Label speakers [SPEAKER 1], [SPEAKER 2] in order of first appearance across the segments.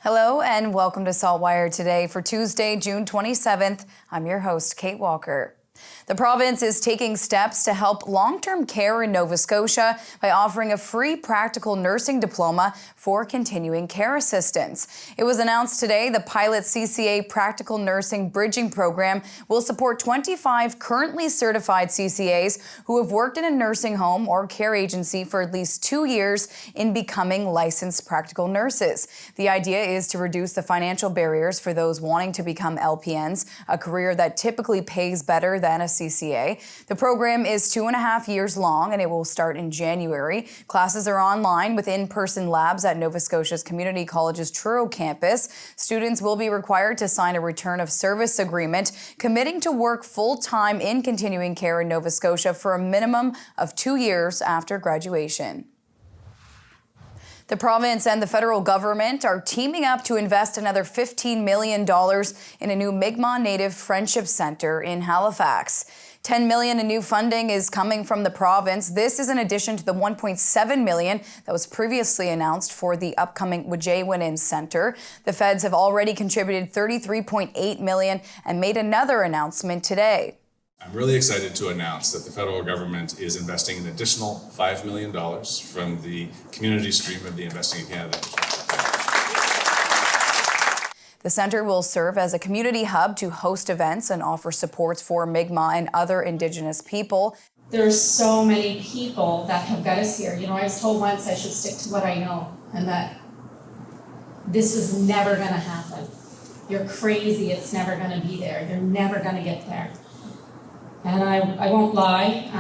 [SPEAKER 1] Hello and welcome to SaltWire today for Tuesday, June 27th. I'm your host, Kate Walker. The province is taking steps to help long-term care in Nova Scotia by offering a free practical nursing diploma for continuing care assistants. It was announced today the pilot CCA Practical Nursing Bridging Program will support 25 currently certified CCAs who have worked in a nursing home or care agency for at least 2 years in becoming licensed practical nurses. The idea is to reduce the financial barriers for those wanting to become LPNs, a career that typically pays better than a CCA. The program is 2.5 years long and it will start in January. Classes are online with in-person labs at Nova Scotia's Community College's Truro campus. Students will be required to sign a return of service agreement committing to work full-time in continuing care in Nova Scotia for a minimum of 2 years after graduation. The province and the federal government are teaming up to invest another $15 million in a new Mi'kmaq Native Friendship Centre in Halifax. $10 million in new funding is coming from the province. This is in addition to the $1.7 million that was previously announced for the upcoming Wajaywinin Centre. The feds have already contributed $33.8 million and made another announcement today.
[SPEAKER 2] I'm really excited to announce that the federal government is investing an additional $5 million from the community stream of the Investing in Canada.
[SPEAKER 1] The centre will serve as a community hub to host events and offer supports for Mi'kmaq and other Indigenous people.
[SPEAKER 3] There's so many people that have got us here. You know, I was told once I should stick to what I know and that this is never going to happen. You're crazy. It's never going to be there. You're never going to get there. And I won't lie,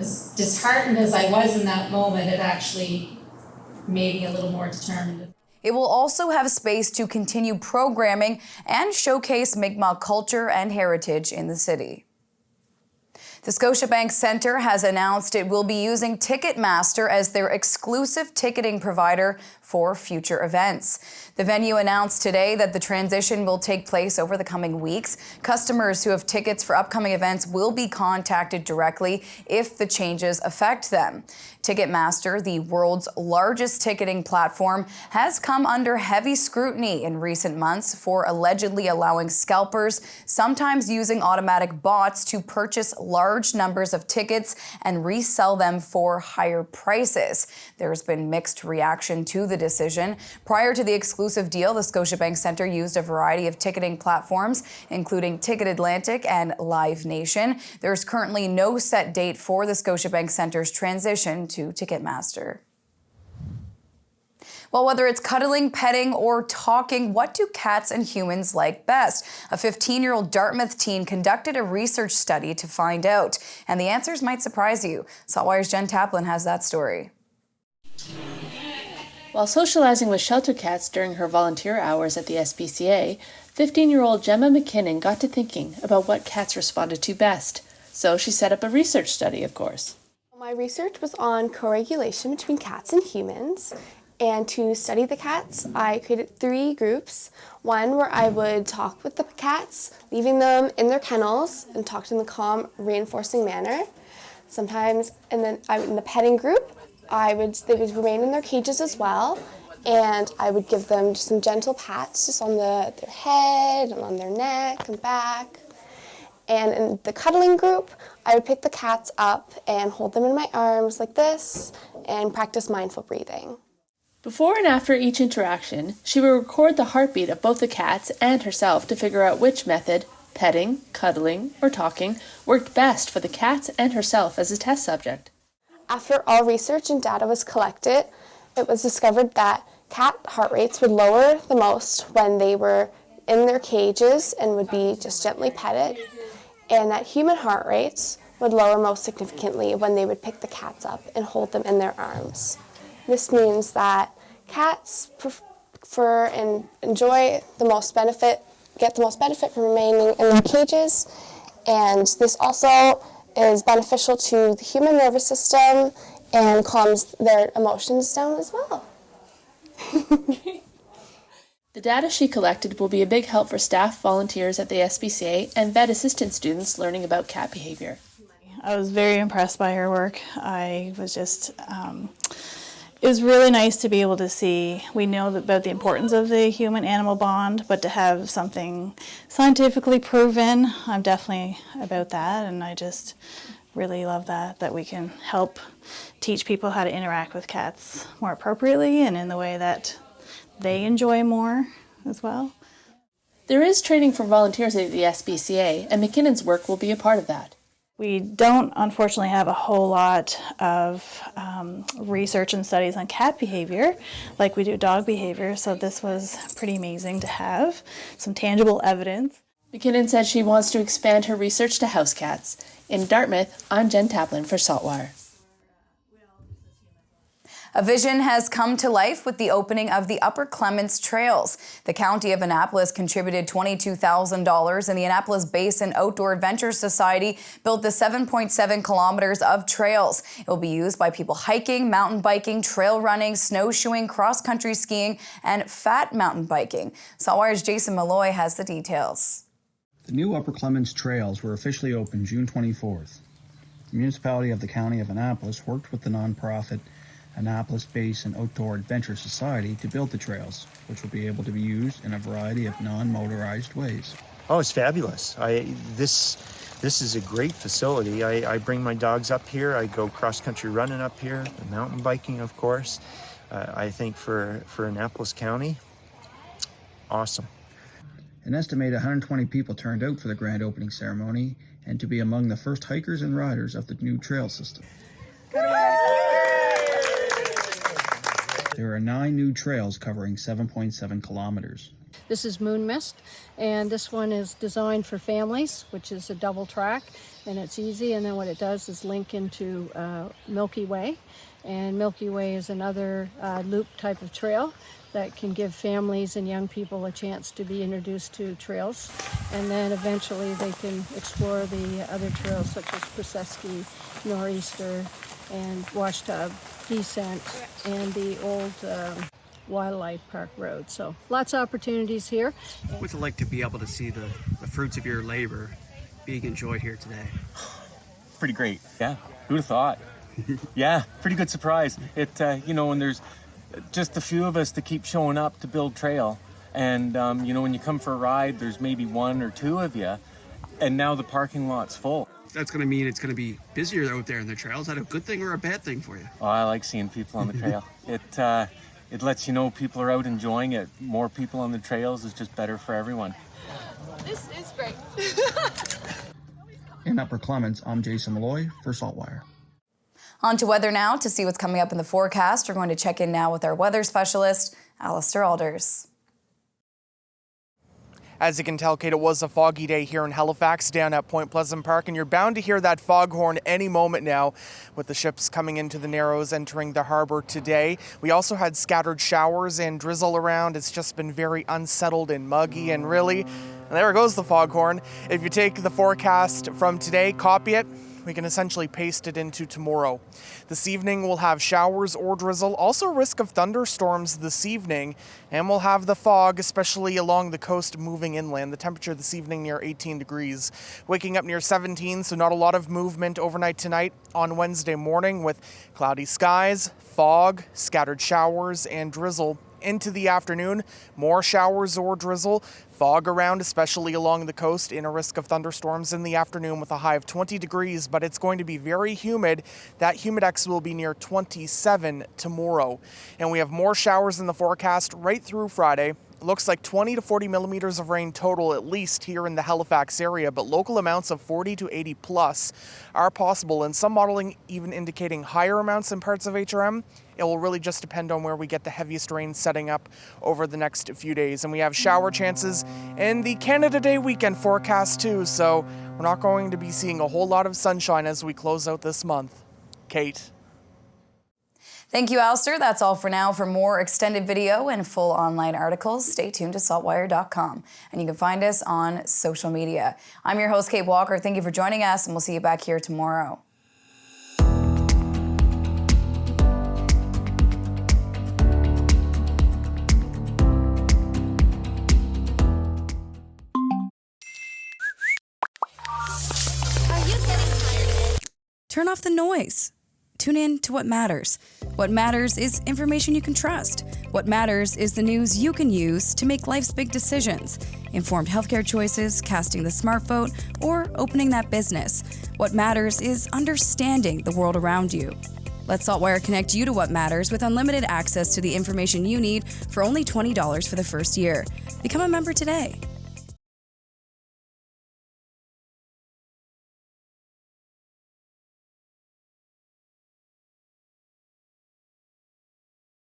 [SPEAKER 3] as disheartened as I was in that moment, it actually made me a little more determined.
[SPEAKER 1] It will also have space to continue programming and showcase Mi'kmaq culture and heritage in the city. The Scotiabank Centre has announced it will be using Ticketmaster as their exclusive ticketing provider for future events. The venue announced today that the transition will take place over the coming weeks. Customers who have tickets for upcoming events will be contacted directly if the changes affect them. Ticketmaster, the world's largest ticketing platform, has come under heavy scrutiny in recent months for allegedly allowing scalpers, sometimes using automatic bots, to purchase large numbers of tickets and resell them for higher prices. There's been mixed reaction to the decision. Prior to the exclusive deal, the Scotiabank Centre used a variety of ticketing platforms, including Ticket Atlantic and Live Nation. There's currently no set date for the Scotiabank Centre's transition to Ticketmaster. Well, whether it's cuddling, petting, or talking, what do cats and humans like best? A 15-year-old Dartmouth teen conducted a research study to find out, and the answers might surprise you. SaltWire's Jen Taplin has that story.
[SPEAKER 4] While socializing with shelter cats during her volunteer hours at the SPCA, 15-year-old Gemma McKinnon got to thinking about what cats responded to best. So she set up a research study, of course.
[SPEAKER 5] My research was on co-regulation between cats and humans. And to study the cats, I created 3 groups. One where I would talk with the cats, leaving them in their kennels and talk to them in a calm, reinforcing manner. Sometimes, and then in the petting group, they would remain in their cages as well, and I would give them just some gentle pats just on their head and on their neck and back. And in the cuddling group, I would pick the cats up and hold them in my arms like this and practice mindful breathing.
[SPEAKER 4] Before and after each interaction, she would record the heartbeat of both the cats and herself to figure out which method, petting, cuddling, or talking, worked best for the cats and herself as a test subject.
[SPEAKER 5] After all research and data was collected, it was discovered that cat heart rates would lower the most when they were in their cages and would be just gently petted, and that human heart rates would lower most significantly when they would pick the cats up and hold them in their arms. This means that cats prefer and enjoy the most benefit, get the most benefit from remaining in their cages, and this also is beneficial to the human nervous system and calms their emotions down as well.
[SPEAKER 4] The data she collected will be a big help for staff, volunteers at the SPCA, and vet assistant students learning about cat behaviour.
[SPEAKER 6] I was very impressed by her work. I was just It was really nice to be able to see, we know about the importance of the human-animal bond, but to have something scientifically proven, I'm definitely about that, and I just really love that we can help teach people how to interact with cats more appropriately and in the way that they enjoy more as well.
[SPEAKER 4] There is training for volunteers at the SPCA, and McKinnon's work will be a part of that.
[SPEAKER 6] We don't, unfortunately, have a whole lot of research and studies on cat behavior like we do dog behavior, so this was pretty amazing to have some tangible evidence.
[SPEAKER 4] McKinnon said she wants to expand her research to house cats. In Dartmouth, I'm Jen Taplin for SaltWire.
[SPEAKER 1] A vision has come to life with the opening of the Upper Clements trails. The County of Annapolis contributed $22,000 and the Annapolis Basin Outdoor Adventure Society built the 7.7 kilometers of trails. It will be used by people hiking, mountain biking, trail running, snowshoeing, cross-country skiing, and fat mountain biking. SaltWire's Jason Malloy has the details.
[SPEAKER 7] The new Upper Clements trails were officially opened June 24th. The municipality of the County of Annapolis worked with the nonprofit Annapolis Basin Outdoor Adventure Society to build the trails, which will be able to be used in a variety of non-motorized ways.
[SPEAKER 8] Oh, it's fabulous. This is a great facility. I bring my dogs up here. I go cross-country running up here, mountain biking, of course. I think for Annapolis County, awesome.
[SPEAKER 7] An estimated 120 people turned out for the grand opening ceremony and to be among the first hikers and riders of the new trail system. There are 9 new trails covering 7.7 kilometers.
[SPEAKER 9] This is Moon Mist, and this one is designed for families, which is a double track, and it's easy. And then what it does is link into Milky Way, and Milky Way is another loop type of trail that can give families and young people a chance to be introduced to trails. And then eventually they can explore the other trails such as Purrfect, Nor'easter, and Washtub, Descent, and the old Wildlife Park Road. So lots of opportunities here.
[SPEAKER 10] What's it like to be able to see the fruits of your labor being enjoyed here today?
[SPEAKER 11] Pretty great. Yeah, who'd have thought? Yeah, pretty good surprise. It, when there's just a few of us that keep showing up to build trail, and when you come for a ride, there's maybe 1 or 2 of you, and now the parking lot's full.
[SPEAKER 10] That's going to mean it's going to be busier out there in the trail. Is that a good thing or a bad thing for you?
[SPEAKER 11] Oh, I like seeing people on the trail. It lets you know people are out enjoying it. More people on the trails is just better for everyone.
[SPEAKER 5] This is great.
[SPEAKER 7] In Upper Clements, I'm Jason Malloy for SaltWire.
[SPEAKER 1] On to weather now. To see what's coming up in the forecast, we're going to check in now with our weather specialist, Allister Aalders.
[SPEAKER 12] As you can tell, Kate, it was a foggy day here in Halifax down at Point Pleasant Park, and you're bound to hear that foghorn any moment now with the ships coming into the Narrows, entering the harbour today. We also had scattered showers and drizzle around. It's just been very unsettled and muggy, and really, there goes the foghorn. If you take the forecast from today, copy it, we can essentially paste it into tomorrow. This evening we'll have showers or drizzle, also risk of thunderstorms this evening, and we'll have the fog, especially along the coast moving inland. The temperature this evening near 18 degrees. Waking up near 17, so not a lot of movement overnight tonight on Wednesday morning with cloudy skies, fog, scattered showers, and drizzle. Into the afternoon, more showers or drizzle, fog around, especially along the coast, and a risk of thunderstorms in the afternoon with a high of 20 degrees, but it's going to be very humid. That humidex will be near 27 tomorrow. And we have more showers in the forecast right through Friday. It looks like 20 to 40 millimeters of rain total, at least here in the Halifax area, but local amounts of 40 to 80 plus are possible, and some modeling even indicating higher amounts in parts of HRM. It will really just depend on where we get the heaviest rain setting up over the next few days. And we have shower chances in the Canada Day weekend forecast too, so we're not going to be seeing a whole lot of sunshine as we close out this month. Kate.
[SPEAKER 1] Thank you, Allister. That's all for now. For more extended video and full online articles, stay tuned to saltwire.com. And you can find us on social media. I'm your host, Kate Walker. Thank you for joining us, and we'll see you back here tomorrow.
[SPEAKER 13] Turn off the noise.
[SPEAKER 1] Tune in to What Matters. What matters is information you can trust. What matters is the news you can use to make life's big decisions. Informed healthcare choices, casting the smart vote, or opening that business. What matters is understanding the world around you. Let SaltWire connect you to what matters with unlimited access to the information you need for only $20 for the first year. Become a member today.